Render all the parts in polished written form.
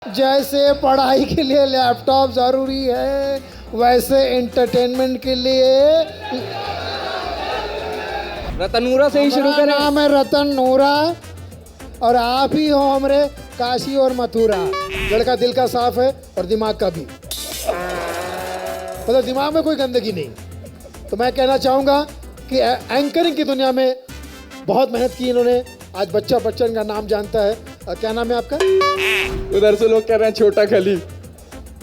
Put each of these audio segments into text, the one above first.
जैसे पढ़ाई के लिए लैपटॉप ज़रूरी है, वैसे एंटरटेनमेंट के लिए रतन नूरा से ही शुरू हमारा करें। नाम है रतन नूरा और आप ही हो हमरे काशी और मथुरा। लड़का दिल का साफ है और दिमाग का भी, मतलब दिमाग में कोई गंदगी नहीं। तो मैं कहना चाहूँगा कि एंकरिंग की दुनिया में बहुत मेहनत की इन्होंने। आज बच्चा बच्चन का नाम जानता है। क्या नाम है आपका? उधर से लोग कह रहे हैं छोटा खली।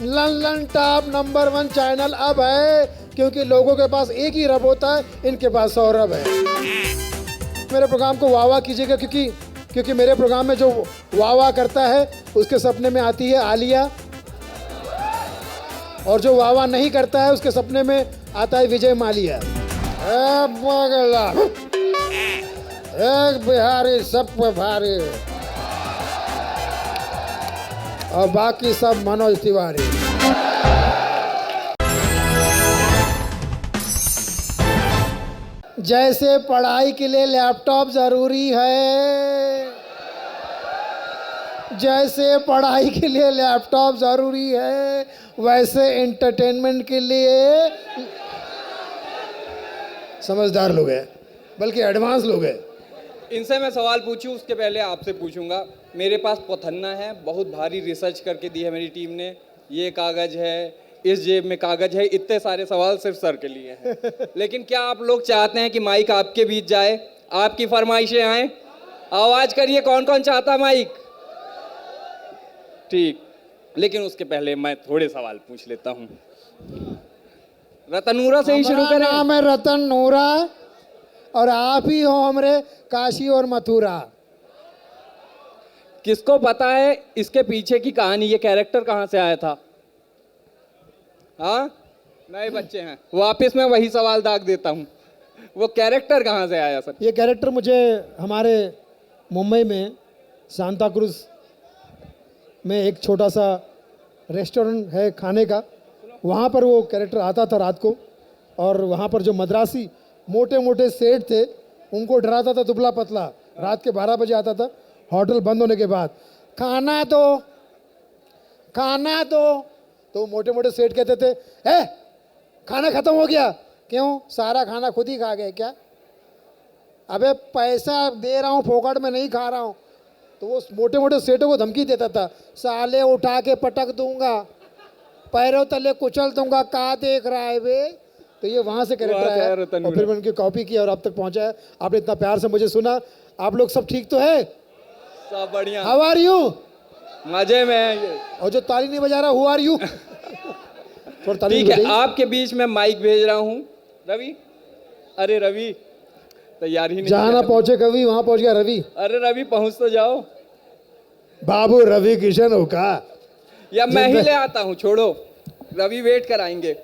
लंदन टॉप नंबर 1 चैनल अब है, क्योंकि लोगों के पास एक ही रब होता है, इनके पास 100 रब है। मेरे प्रोग्राम को वाह वाह कीजिएगा, क्योंकि मेरे प्रोग्राम में जो वाह वाह करता है उसके सपने में आती है आलिया, और जो वाह वाह नहीं करता है उसके सपने में आता है विजय मालिया। एक बिहारी सब पे भारी और बाकी सब मनोज तिवारी। जैसे पढ़ाई के लिए लैपटॉप ज़रूरी है, जैसे पढ़ाई के लिए लैपटॉप ज़रूरी है, वैसे एंटरटेनमेंट के लिए समझदार लोग हैं, बल्कि एडवांस लोग हैं। इनसे मैं सवाल पूछूं उसके पहले आपसे पूछूंगा। मेरे पास पथन्ना है, बहुत भारी रिसर्च करके दी है मेरी टीम ने। ये कागज़ है, इस जेब में कागज़ है, इतने सारे सवाल सिर्फ सर के लिए हैं। लेकिन क्या आप लोग चाहते हैं कि माइक आपके बीच जाए, आपकी फरमाइशें आए? आवाज़ करिए, कौन कौन चाहता माइक? ठीक, लेकिन उसके पहले मैं थोड़े सवाल पूछ लेता हूँ। रतन नूरा से ही शुरू हमारा करें। नाम है रतन नूरा और आप ही हो हमरे काशी और मथुरा। किसको पता है इसके पीछे की कहानी, ये कैरेक्टर कहाँ से आया था? हाँ, नए बच्चे हैं, वापस मैं वही सवाल दाग देता हूँ, वो कैरेक्टर कहाँ से आया सर? ये कैरेक्टर मुझे हमारे मुंबई में सांता क्रूज में एक छोटा सा रेस्टोरेंट है खाने का, वहाँ पर वो कैरेक्टर आता था रात को, और वहाँ पर जो मद्रासी मोटे मोटे सेठ थे उनको डराता था दुबला पतला। रात के 12 बजे आता था, होटल बंद होने के बाद, खाना दो खाना दो। तो मोटे मोटे सेठ कहते थे, ए खाना ख़त्म हो गया। क्यों? सारा खाना खुद ही खा गए क्या? अबे पैसा दे रहा हूँ, फोकट में नहीं खा रहा हूँ। तो वो मोटे मोटे सेठों को धमकी देता था, साले उठा के पटक दूंगा, पैरों तले कुचल दूंगा, कहाँ देख रहा है बे। तो ये वहाँ से कैरेक्टर आया और फिर मैंने उनकी कॉपी की और अब तक पहुँचा है। आपने इतना प्यार से मुझे सुना। आप लोग सब ठीक तो है? सब बढ़िया। How are you? मजे में है ये। और जो ताली नहीं बजा रहा, हु आर यू? ठीक है, आपके बीच में माइक भेज रहा हूँ। रवि, अरे रवि तैयार ही नहीं। जहाँ ना पहुँचे कवि, वहाँ पहुँच गया रवि। अरे रवि पहुँच तो जाओ। बाबू रवि किशन हो का? या मैं ही ले आता हूँ, छोड़ो, रवि वेट कराएंगे।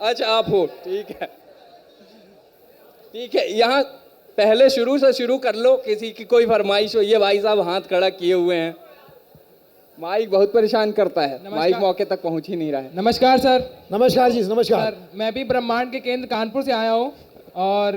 अच्छा आप हो, ठीक है ठीक है। यहाँ पहले शुरू से शुरू कर लो, किसी की कोई फरमाइश हो। ये भाई साहब हाथ खड़ा किए हुए हैं, माइक बहुत परेशान करता है, माइक मौके तक पहुंच ही नहीं रहा है। नमस्कार सर। नमस्कार जी, नमस्कार सर मैं भी ब्रह्मांड के केंद्र कानपुर से आया हूँ और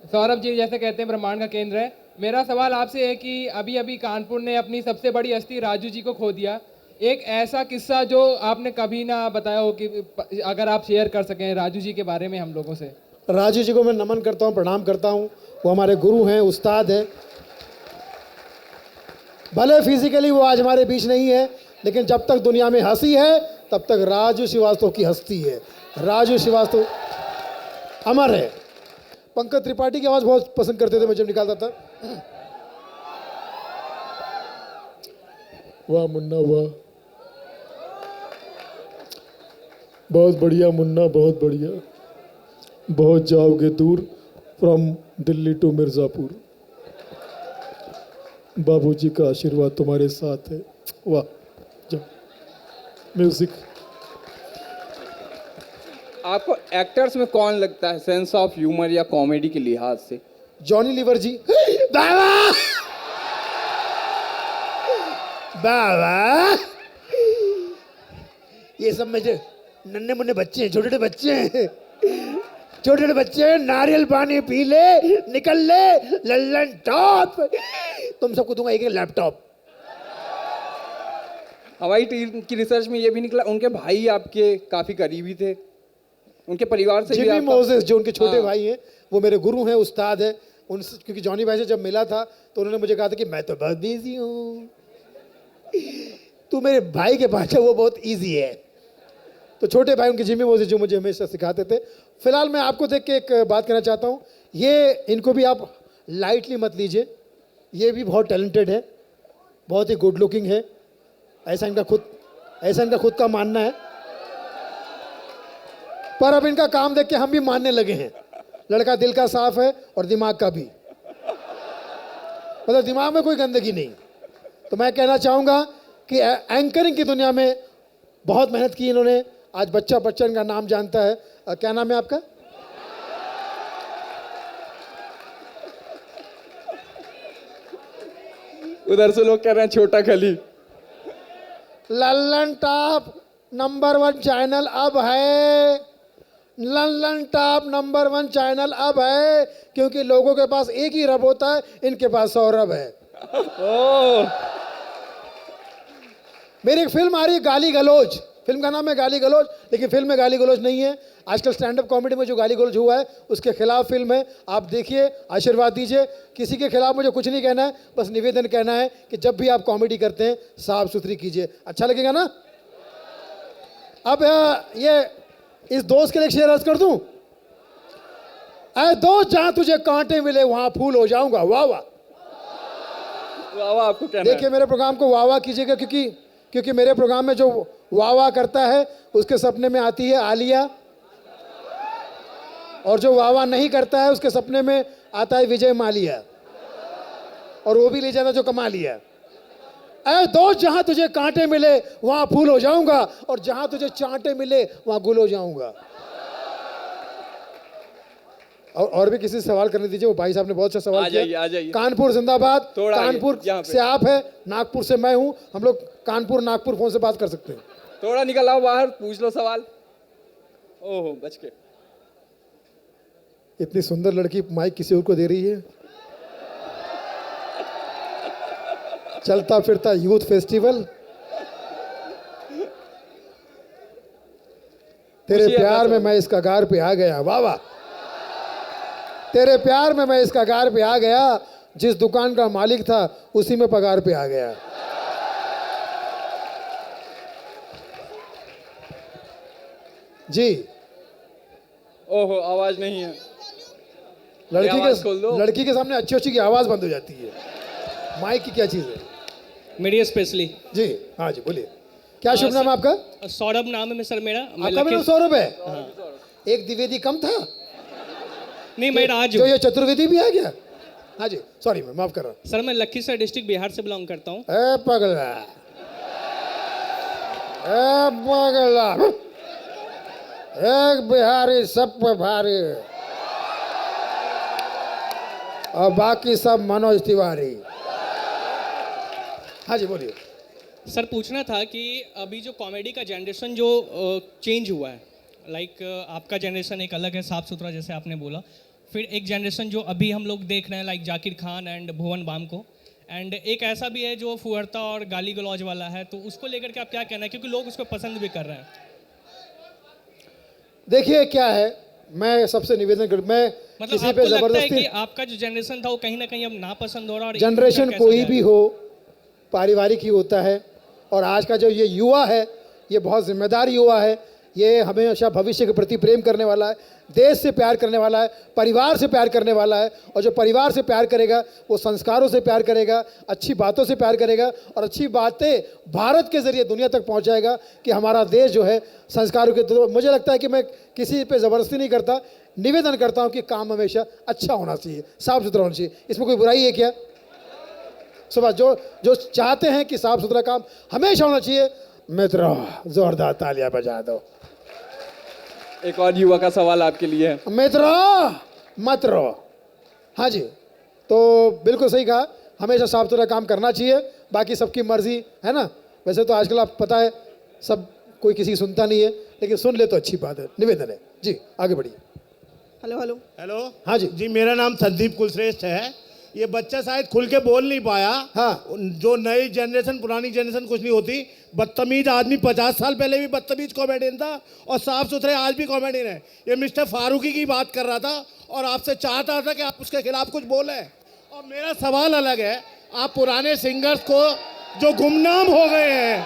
सौरभ जी जैसे कहते हैं ब्रह्मांड का केंद्र है। मेरा सवाल आपसे है कि अभी अभी कानपुर ने अपनी सबसे बड़ी हस्ती राजू जी को खो दिया। एक ऐसा किस्सा जो आपने कभी ना बताया हो, कि अगर आप शेयर कर सकें राजू जी के बारे में हम लोगों से। राजू जी को मैं नमन करता हूँ, प्रणाम करता हूँ। वो हमारे गुरु हैं, उस्ताद हैं। भले फिजिकली वो आज हमारे बीच नहीं है, लेकिन जब तक दुनिया में हंसी है तब तक राजू श्रीवास्तव की हस्ती है। राजू श्रीवास्तव अमर है। पंकज त्रिपाठी की आवाज़ बहुत पसंद करते थे मैं जब निकालता था। वाह मुन्ना वाह, बहुत बढ़िया मुन्ना, बहुत बढ़िया। बहुत जाओगे दूर, फ्रॉम दिल्ली टू मिर्ज़ापुर। बाबूजी का आशीर्वाद तुम्हारे साथ है। वाह, जाओ। म्यूजिक। आपको एक्टर्स में कौन लगता है सेंस ऑफ ह्यूमर या कॉमेडी के लिहाज से? जॉनी लीवर जी। बाबा बाबा, ये सब मेरे नन्हे मुन्ने बच्चे हैं, छोटे छोटे बच्चे हैं, छोटे छोटे बच्चे। नारियल पानी पी ले, निकल ले, लल्लन टॉप। तुम सबको दूंगा एक लैपटॉप। हमारी टीम की रिसर्च में ये भी निकला उनके भाई आपके काफ़ी करीबी थे, उनके परिवार से भी जिमी आपका- मोसेस जो उनके छोटे हाँ। भाई हैं वो मेरे गुरु हैं, उस्ताद हैं। उनसे क्योंकि जॉनी भाई से जब मिला था तो उन्होंने मुझे कहा था कि मैं तो बहुत बिजी हूँ, तू मेरे भाई के पास है, वो बहुत इजी है। तो छोटे भाई उनके जिमी मोसेस जो मुझे हमेशा सिखाते थे। फिलहाल मैं आपको देख के एक बात कहना चाहता हूँ, ये इनको भी आप लाइटली मत लीजिए, ये भी बहुत टैलेंटेड है, बहुत ही गुड लुकिंग है, ऐसा इनका खुद का मानना है। पर अब इनका काम देख के हम भी मानने लगे हैं। लड़का दिल का साफ है और दिमाग का भी, मतलब दिमाग में कोई गंदगी नहीं। तो मैं कहना चाहूँगा कि एंकरिंग की दुनिया में बहुत मेहनत की इन्होंने। आज बच्चा बच्चन का नाम जानता है। क्या नाम है आपका? उधर से लोग कह रहे हैं छोटा खली। लल्लन टॉप नंबर 1 चैनल अब है। लल्लन टॉप नंबर 1 चैनल अब है, क्योंकि लोगों के पास एक ही रब होता है, इनके पास 100 रब है। ओह, मेरी एक फिल्म आ रही है गाली गलौज, फिल्म का नाम है गाली गलौज, लेकिन फिल्म में गाली गलौज नहीं है। आजकल स्टैंड अप कॉमेडी में जो गाली गलौज हुआ है उसके खिलाफ फिल्म है। आप देखिए, आशीर्वाद दीजिए। किसी के खिलाफ मुझे कुछ नहीं कहना है, बस निवेदन कहना है कि जब भी आप कॉमेडी करते हैं साफ सुथरी कीजिए। अच्छा लगेगा ना? अब ये इस दोस्त के लिए शेर अर्ज कर दूं। ऐ दोस्त, जहां तुझे कांटे मिले वहां फूल हो जाऊंगा। वाह वाह। वाह वाह आपको कहना देखिए, मेरे प्रोग्राम को वाह वाह कीजिएगा, क्योंकि मेरे प्रोग्राम में जो वाह वाह करता है उसके सपने में आती है आलिया, और जो वाह वाह नहीं करता है उसके सपने में आता है विजय मालिया, और वो भी ले जाता जो कमा लिया। ऐ दोस्त, जहां तुझे कांटे मिले वहां फूल हो जाऊंगा, और जहां तुझे चांटे मिले वहां गुल हो जाऊंगा। और भी किसी से सवाल करने दीजिए। वो भाई साहब ने बहुत अच्छा सवाल किया। आ जाइए। कानपुर जिंदाबाद। थोड़ा आइए, कानपुर यहाँ पे। से आप है, नागपुर से मैं हूं। हम लोग कानपुर नागपुर फोन से बात कर सकते हैं। थोड़ा निकल आओ बाहर, पूछ लो सवाल। ओहो, बच के। इतनी सुंदर लड़की माइक किसी और को दे रही है। चलता फिरता यूथ फेस्टिवल। तेरे पूछिए प्यार अपना में सवाल। मैं इस कगार पे आ गया। वाह वाह। तेरे प्यार में मैं इस कगार पे आ गया, जिस दुकान का मालिक था उसी में पगार पे आ गया। जी। ओहो, आवाज नहीं है। आवाज खोल दो। लड़की के सामने अच्छी अच्छी की आवाज बंद हो जाती है। माइक की क्या चीज है? Media specially. जी हाँ जी, बोलिए। क्या शुभ नाम है आपका? सौरभ नाम है सर मेरा। मैं आपका भी नाम लखी- सौरभ है? एक द्विवेदी कम था। नहीं, मैं राज जो हूँ ये चतुर्वेदी भी आ गया। हाँ जी, सॉरी, मैं माफ कर रहा हूँ। सर। मैं लखीसराय डिस्ट्रिक्ट बिहार से बिलोंग करता हूँ। ए पगला, ए पगला, एक बिहारी सब पे भारी, और बाकी सब मनोज तिवारी। हाँ जी, बोलिए। सर, पूछना था कि अभी जो कॉमेडी का जनरेशन जो चेंज हुआ है, लाइक आपका जनरेशन एक अलग है, साफ सुथरा जैसे आपने बोला। फिर एक जनरेशन जो अभी हम लोग देख रहे हैं लाइक जाकिर खान एंड भुवन बाम को, एंड एक ऐसा भी है जो फुहरता और गाली गलौज वाला है। तो उसको लेकर के आप क्या कहना है, क्योंकि लोग उसको पसंद भी कर रहे हैं। देखिए क्या है, मैं सबसे निवेदन कर, मैं मतलब किसी आपको पे लगता है जबरदस्ती, कि आपका जो जनरेशन था वो कहीं ना कहीं अब नापसंद हो रहा है, और जनरेशन कैसा कोई जाए? भी हो, पारिवारिक ही होता है। और आज का जो ये युवा है, ये बहुत जिम्मेदार युवा है। ये हमेशा भविष्य के प्रति प्रेम करने वाला है, देश से प्यार करने वाला है, परिवार से प्यार करने वाला है। और जो परिवार से प्यार करेगा वो संस्कारों से प्यार करेगा, अच्छी बातों से प्यार करेगा, और अच्छी बातें भारत के ज़रिए दुनिया तक पहुंचाएगा कि हमारा देश जो है संस्कारों के। तो मुझे लगता है कि मैं किसी पे ज़बरदस्ती नहीं करता, निवेदन करता हूं कि काम हमेशा अच्छा होना चाहिए, साफ सुथरा होना चाहिए। इसमें कोई बुराई है क्या? सुबह जो चाहते हैं कि साफ सुथरा काम हमेशा होना चाहिए, मित्रों जोरदार तालियां बजा दो। एक और युवा का सवाल आपके लिए है। मित्रों मत रो। हाँ जी, तो बिल्कुल सही कहा, हमेशा साफ सुथरा काम करना चाहिए, बाकी सबकी मर्जी है ना। वैसे तो आजकल आप पता है सब कोई किसी की सुनता नहीं है, लेकिन सुन ले तो अच्छी बात है। निवेदन है जी, आगे बढ़िए। Hello hello. हेलो। हाँ जी। जी, मेरा नाम संदीप कुलश्रेष्ठ है। ये बच्चा शायद खुल के बोल नहीं पाया। हाँ। जो नई जनरेशन पुरानी जनरेशन कुछ नहीं होती। बदतमीज आदमी 50 साल पहले भी बदतमीज कॉमेडियन था और साफ सुथरे आज भी कॉमेडियन है। ये मिस्टर फारूकी की बात कर रहा था और आपसे चाहता था कि आप उसके खिलाफ कुछ बोले। और मेरा सवाल अलग है, आप पुराने सिंगर्स को जो गुमनाम हो गए हैं,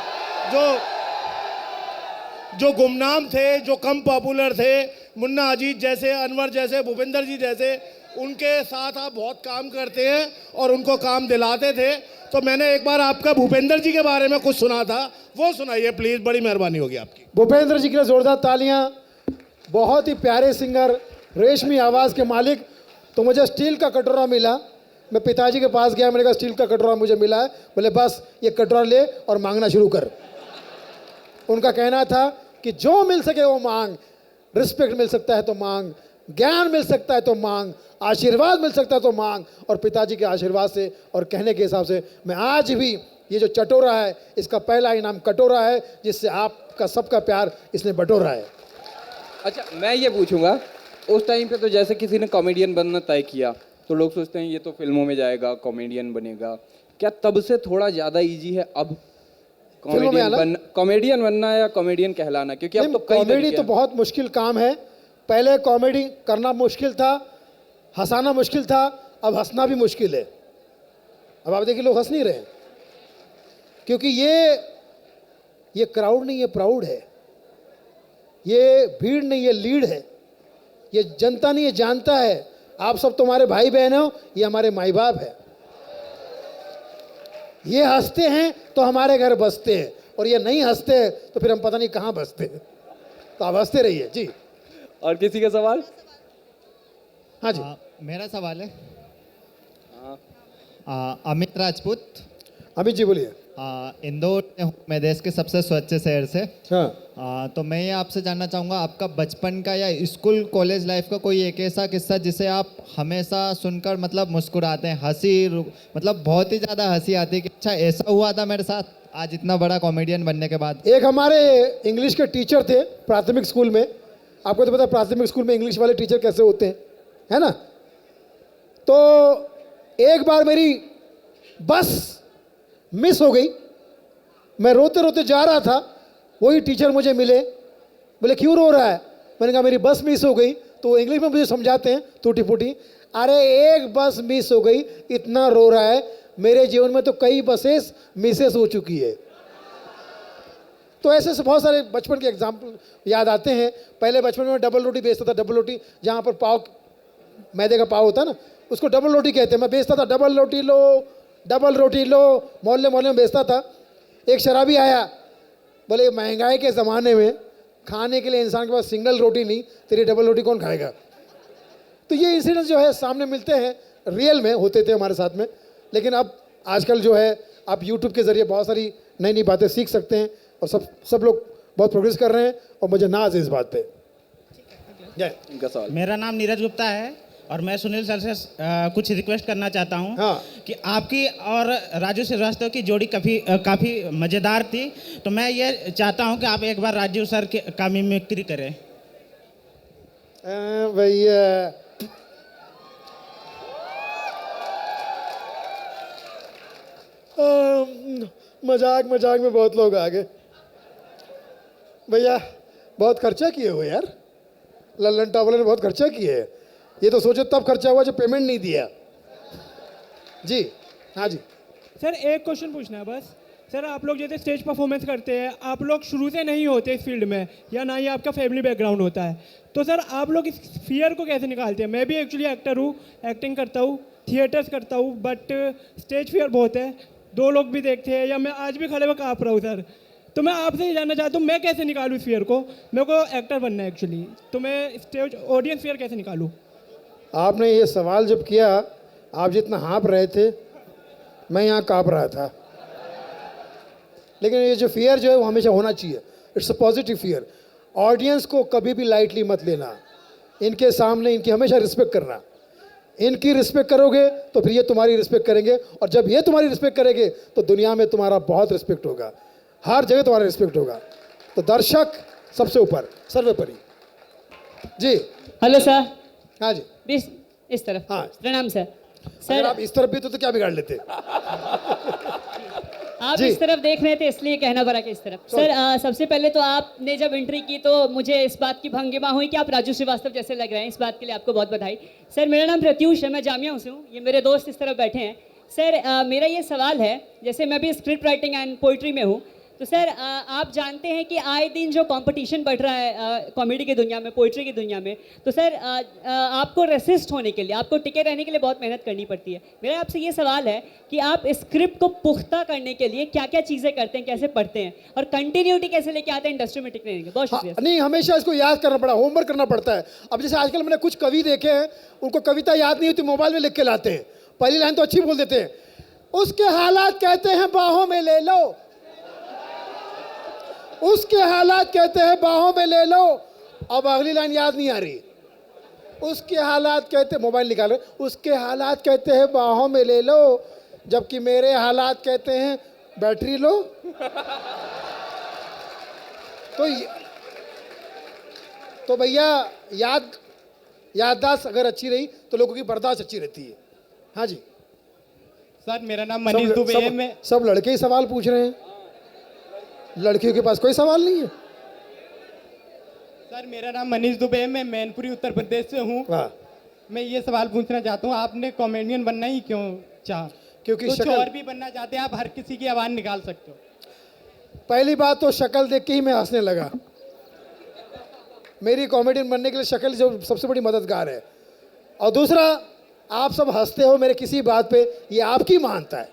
जो गुमनाम थे, जो कम पॉपुलर थे, मुन्ना अजीत जैसे, अनवर जैसे, भूपेंद्र जी जैसे, उनके साथ आप बहुत काम करते हैं और उनको काम दिलाते थे। तो मैंने एक बार आपका भूपेंद्र जी के बारे में कुछ सुना था, वो सुनाइए प्लीज़, बड़ी मेहरबानी होगी आपकी। भूपेंद्र जी के लिए जोरदार तालियां। बहुत ही प्यारे सिंगर, रेशमी आवाज़ के मालिक। तो मुझे स्टील का कटोरा मिला, मैं पिताजी के पास गया, मैंने कहा स्टील का कटोरा मुझे मिला है। बोले बस ये कटोरा ले और मांगना शुरू कर। उनका कहना था कि जो मिल सके वो मांग, रिस्पेक्ट मिल सकता है तो मांग, ज्ञान मिल सकता है तो मांग, आशीर्वाद मिल सकता है तो मांग। और पिताजी के आशीर्वाद से और कहने के हिसाब से मैं आज भी ये जो चटोरा है, इसका पहला इनाम कटोरा है, जिससे आपका सबका प्यार इसने बटोरा है। अच्छा, मैं ये पूछूंगा, उस टाइम पे तो जैसे किसी ने कॉमेडियन बनना तय किया तो लोग सोचते हैं ये तो फिल्मों में जाएगा, कॉमेडियन बनेगा। क्या तब से थोड़ा ज़्यादा इजी है अब कॉमेडियन बनना या कॉमेडियन कहलाना? क्योंकि अब तो कई कॉमेडी तो बहुत मुश्किल काम है। पहले कॉमेडी करना मुश्किल था, हंसाना मुश्किल था, अब हंसना भी मुश्किल है। अब आप देखिए लोग हंस नहीं रहे, क्योंकि ये क्राउड नहीं, ये प्राउड है। ये भीड़ नहीं, ये लीड है। ये जनता नहीं, ये जानता है। आप सब तुम्हारे भाई बहन हो, ये हमारे माई बाप है। ये हंसते हैं तो हमारे घर बसते हैं, और ये नहीं हंसते तो फिर हम पता नहीं कहाँ बसते हैं। तो आप हंसते रहिए जी। और किसी का सवाल? हाँ जी। मेरा सवाल है, अमित राजपूत। अमित जी बोलिए। इंदौर से हूँ मैं, देश के सबसे स्वच्छ शहर से। हाँ। तो मैं ये आपसे जानना चाहूँगा, आपका बचपन का या स्कूल कॉलेज लाइफ का कोई एक ऐसा किस्सा जिसे आप हमेशा सुनकर मतलब मुस्कुराते हैं, मतलब बहुत ही ज़्यादा हंसी आती है कि अच्छा ऐसा हुआ था मेरे साथ आज इतना बड़ा कॉमेडियन बनने के बाद। एक हमारे इंग्लिश के टीचर थे प्राथमिक स्कूल में। आपको तो पता है प्राथमिक स्कूल में इंग्लिश वाले टीचर कैसे होते हैं, है ना? तो एक बार मेरी बस मिस हो गई। मैं रोते रोते जा रहा था, वही टीचर मुझे मिले। बोले क्यों रो रहा है? मैंने कहा मेरी बस मिस हो गई। तो वो इंग्लिश में मुझे समझाते हैं टूटी फूटी, अरे एक बस मिस हो गई इतना रो रहा है, मेरे जीवन में तो कई बसेस मिसेस हो चुकी है। तो ऐसे बहुत सारे बचपन के एग्जाम्पल याद आते हैं। पहले बचपन में डबल रोटी बेचता था। डबल रोटी जहाँ पर पाव, मैदे का पाव होता है ना, उसको डबल रोटी कहते हैं। मैं बेचता था, डबल रोटी लो, डबल रोटी लो, मोहल्ले मोहल्ले में बेचता था। एक शराबी आया, बोले महंगाई के ज़माने में खाने के लिए इंसान के पास सिंगल रोटी नहीं, तेरी डबल रोटी कौन खाएगा? तो ये इंसिडेंट्स जो है सामने मिलते हैं, रियल में होते थे हमारे साथ में। लेकिन अब आजकल जो है आप यूट्यूब के ज़रिए बहुत सारी नई नई बातें सीख सकते हैं, और सब लोग बहुत प्रोग्रेस कर रहे हैं, और मुझे नाज है इस बात पे। जय। मेरा नाम नीरज गुप्ता है और मैं सुनील सर से कुछ रिक्वेस्ट करना चाहता हूं। हाँ। कि आपकी और राजू श्रीवास्तव की जोड़ी काफ़ी मज़ेदार थी, तो मैं ये चाहता हूं कि आप एक बार राजू सर का मिमिक्री करें। भैया मजाक में बहुत लोग आ गए। भैया बहुत खर्चा किए हो यार, लल्लन टावले ने बहुत खर्चा किए है। ये तो सोचो तब खर्चा हुआ जब पेमेंट नहीं दिया। जी हाँ जी सर, एक क्वेश्चन पूछना है बस। सर, आप लोग जैसे स्टेज परफॉर्मेंस करते हैं, आप लोग शुरू से नहीं होते इस फील्ड में, या ना ही आपका फैमिली बैकग्राउंड होता है, तो सर आप लोग इस फियर को कैसे निकालते हैं? मैं भी एक्चुअली एक्टर हूँ, एक्टिंग करता हूँ, थिएटर्स करता हूँ, बट स्टेज फियर बहुत है। दो लोग भी देखते हैं, या मैं आज भी खड़े हुए काँप रहा हूँ सर। तो मैं आपसे ये जानना चाहता हूँ, मैं कैसे निकालूँ इस फियर को? मेरे को एक्टर बनना है एक्चुअली, तो मैं स्टेज ऑडियंस फियर कैसे निकालूँ? आपने ये सवाल जब किया, आप जितना हाँप रहे थे मैं यहाँ काँप रहा था। लेकिन ये जो फियर जो है वो हमेशा होना चाहिए। It's a positive fear. Audience को कभी भी लाइटली मत लेना। इनके सामने इनकी हमेशा रिस्पेक्ट करना। इनकी रिस्पेक्ट करोगे तो फिर ये तुम्हारी रिस्पेक्ट करेंगे, और जब ये तुम्हारी रिस्पेक्ट करेंगे तो दुनिया में तुम्हारा बहुत रिस्पेक्ट होगा, हर जगह तुम्हारा रिस्पेक्ट होगा। तो दर्शक सबसे ऊपर, सर्वोपरि। जी हेलो सर। हाँ जी। इस तरफ। हाँ। प्रणाम सर। अगर आप इस तरफ भी तो क्या बिगाड़ लेते? आप जी। इस तरफ देख रहे थे इसलिए कहना पड़ा कि इस तरफ। सर सबसे पहले तो आपने जब एंट्री की तो मुझे इस बात की भंगिमा हुई कि आप राजू श्रीवास्तव जैसे लग रहे हैं। इस बात के लिए आपको बहुत बधाई। सर मेरा नाम प्रत्यूष है, मैं जामिया से हूँ। ये मेरे दोस्त इस तरफ बैठे हैं। सर मेरा ये सवाल है, जैसे मैं भी स्क्रिप्ट राइटिंग एंड पोइट्री में हूँ, तो सर आप जानते हैं कि आए दिन जो कंपटीशन बढ़ रहा है कॉमेडी की दुनिया में, पोइट्री की दुनिया में, तो सर आपको रेसिस्ट होने के लिए, आपको टिके रहने के लिए बहुत मेहनत करनी पड़ती है। मेरा आपसे ये सवाल है कि आप स्क्रिप्ट को पुख्ता करने के लिए क्या क्या चीज़ें करते हैं, कैसे पढ़ते हैं और कंटिन्यूटी कैसे लेके आते हैं इंडस्ट्री में टिकने के? बहुत शुक्रिया। नहीं, हमेशा इसको याद करना पड़ा, होमवर्क करना पड़ता है। अब जैसे आजकल मैंने कुछ कवि देखे हैं, उनको कविता याद नहीं होती, मोबाइल में लिख के लाते हैं। पहली लाइन तो अच्छी बोल देते हैं, उसके हालात कहते हैं बाहों में ले लो, उसके हालात कहते हैं बाहों में ले लो। अब अगली लाइन याद नहीं आ रही। उसके हालात कहते, मोबाइल निकालो, उसके हालात कहते हैं बाहों में ले लो, जबकि मेरे हालात कहते हैं बैटरी लो। तो भैया याददाश्त अगर अच्छी रही तो लोगों की बर्दाश्त अच्छी रहती है। हाँ जी सर मेरा नाम मनीष दुबे है। मैं सब लड़के ही सवाल पूछ रहे हैं, लड़कियों के पास कोई सवाल नहीं है। सर मेरा नाम मनीष दुबे है, मैं मैनपुरी उत्तर प्रदेश से हूँ। वाह। मैं ये सवाल पूछना चाहता हूँ, आपने कॉमेडियन बनना ही क्यों चाहा? क्योंकि कुछ शक्ल- और भी बनना चाहते हैं आप, हर किसी की आवाज़ निकाल सकते हो। पहली बात तो शक्ल देख के ही मैं हंसने लगा। मेरी कॉमेडियन बनने के लिए शक्ल जो सबसे बड़ी मददगार है। और दूसरा, आप सब हंसते हो मेरे किसी बात पे, ये आपकी महानता है।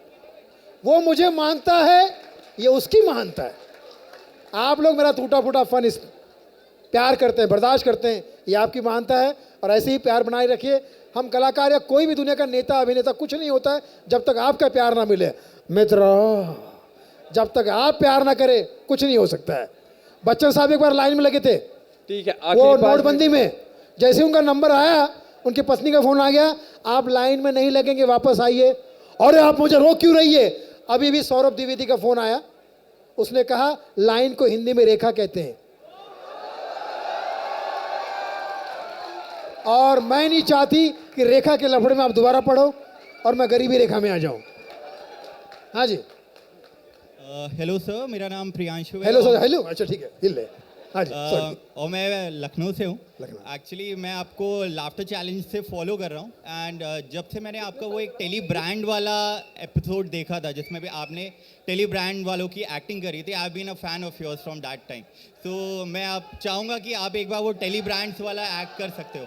वो मुझे मानता है, ये उसकी महानता है। आप लोग मेरा टूटा फूटा फन इस प्यार करते हैं, बर्दाश्त करते हैं, ये आपकी महानता है। और ऐसे ही प्यार बनाए रखिए। हम कलाकार या कोई भी दुनिया का नेता अभिनेता कुछ नहीं होता है जब तक आपका प्यार ना मिले। मित्र, जब तक आप प्यार ना करें कुछ नहीं हो सकता है। बच्चन साहब एक बार लाइन में लगे थे, ठीक है, वो आखिरी पाँच नोटबंदी में, जैसे उनका नंबर आया, उनकी पत्नी का फोन आ गया, आप लाइन में नहीं लगेंगे, वापस आइए। और आप मुझे रोक क्यों रही है? अभी भी सौरभ द्विवेदी का फोन आया, उसने कहा लाइन को हिंदी में रेखा कहते हैं। और मैं नहीं चाहती कि रेखा के लफड़े में आप दोबारा पढ़ो और मैं गरीबी रेखा में आ जाऊं। हाँ जी, हेलो सर, मेरा नाम प्रियांशु है। Hello sir. हेलो, अच्छा ठीक है, हिल ले। हाँ जी, sorry। और मैं लखनऊ से हूँ। लखनऊ। एक्चुअली मैं आपको लाफ्टर चैलेंज से फॉलो कर रहा हूँ। एंड जब से मैंने आपका वो एक टेली ब्रांड वाला एपिसोड देखा था जिसमें भी आपने टेली ब्रांड वालों की एक्टिंग करी थी, I been a fan of yours from that time. तो मैं आप चाहूँगा कि आप एक बार वो टेली ब्रांड्स वाला एक्ट कर सकते हो।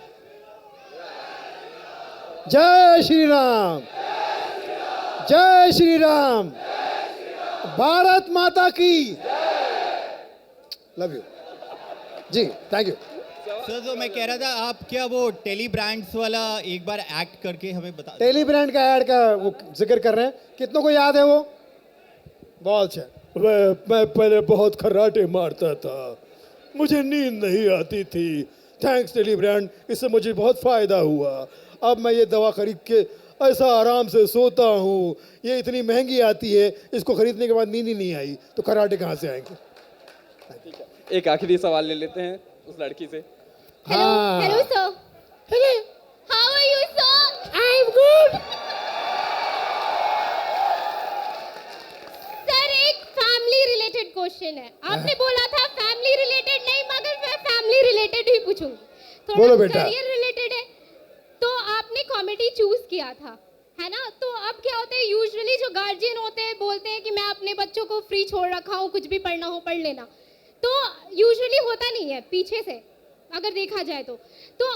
जय श्री राम, जय श्री राम, भारत माता की। लव यू जी, थैंक यू। सर तो मैं कह रहा था, आप क्या वो टेली ब्रांड्स वाला एक बार एक्ट करके हमें बता। टेली ब्रांड का ऐड का वो जिक्र कर रहे हैं, कितनों को याद है वो? बहुत अच्छा। मैं पहले बहुत खर्राटे मारता था, मुझे नींद नहीं आती थी। थैंक्स टेली ब्रांड, इससे मुझे बहुत फ़ायदा हुआ। अब मैं ये दवा खरीद के ऐसा आराम से सोता हूँ। ये इतनी महंगी आती है, इसको खरीदने के बाद नींद ही नहीं आई, तो खर्राटे कहाँ से आएंगे? एक आखिरी सवाल ले लेते हैं उस लड़की से। हाँ। Hello, sir. Hello. How are you, sir? I'm good. Sir एक फैमिली रिलेटेड क्वेश्चन है। आपने बोला था फैमिली रिलेटेड नहीं, मगर मैं फैमिली रिलेटेड ही पूछूंगी। बोलो बेटा। करियर रिलेटेड है। तो आपने कॉमेडी चूज किया था, है ना? तो अब क्या होता है, यूजुअली जो गार्जियन होते हैं बोलते हैं कि मैं अपने बच्चों को फ्री छोड़ रखा हूँ, कुछ भी पढ़ना हो पढ़ लेना। तो यूजुअली होता नहीं है पीछे से, अगर देखा जाए तो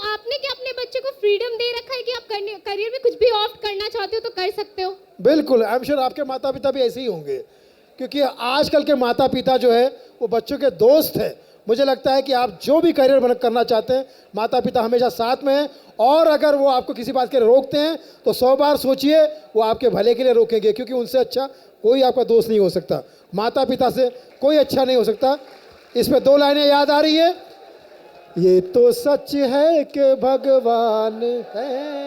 आपने क्या अपने बच्चे को फ्रीडम दे रखा है कि आप करियर में कुछ भी ऑप्ट करना चाहते हो तो कर सकते हो? बिल्कुल, आई एम श्योर आपके माता पिता भी ऐसे ही होंगे, क्योंकि आजकल के माता पिता जो है वो बच्चों के दोस्त हैं। मुझे लगता है कि आप जो भी करियर करना चाहते हैं, माता पिता हमेशा साथ में हैं। और अगर वो आपको किसी बात के लिए रोकते हैं तो 100 बार सोचिए, वो आपके भले के लिए रोकेंगे, क्योंकि उनसे अच्छा कोई आपका दोस्त नहीं हो सकता। माता पिता से कोई अच्छा नहीं हो सकता। इसमें 2 लाइनें याद आ रही है, ये तो सच है कि भगवान है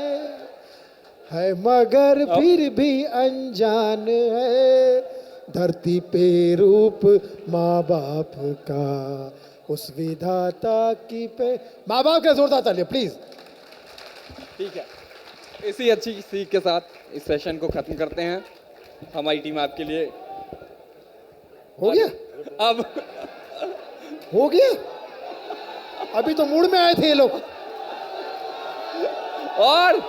मगर फिर भी अनजान है, धरती पे रूप माँ बाप का उस विधाता की पे। माँ बाप का जोरदार तालियां प्लीज। ठीक है, इसी अच्छी सीख के साथ इस सेशन को खत्म करते हैं। हमारी टीम आपके लिए हो गया, अब हो गया। अभी तो मूड में आए थे ये लोग। और